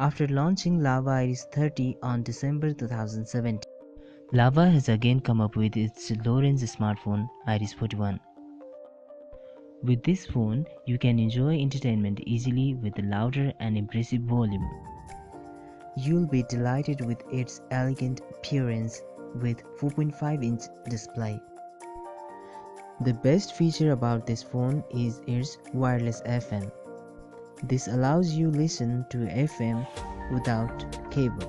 after launching Lava Iris 30 on December 2017. Lava has again come up with its low-range smartphone Iris 41. With this phone, you can enjoy entertainment easily with a louder and impressive volume. You'll be delighted with its elegant appearance with 4.5-inch display. The best feature about this phone is its wireless FM. This allows you listen to FM without cable.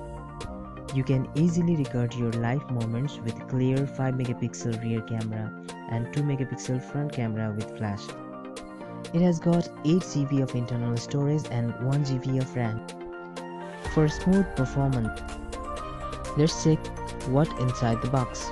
You can easily record your live moments with clear 5-megapixel rear camera and 2-megapixel front camera with flash. It has got 8 GB of internal storage and 1 GB of RAM. For smooth performance, let's check what's inside the box.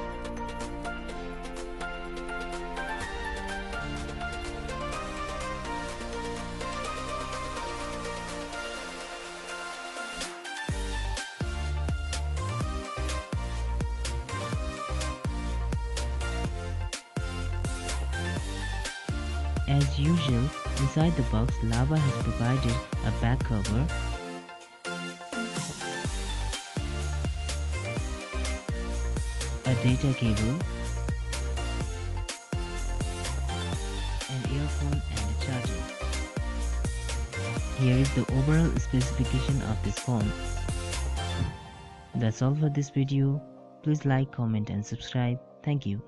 As usual, inside the box, Lava has provided a back cover, a data cable, an earphone and a charger. Here is the overall specification of this phone. That's all for this video. Please like, comment and subscribe. Thank you.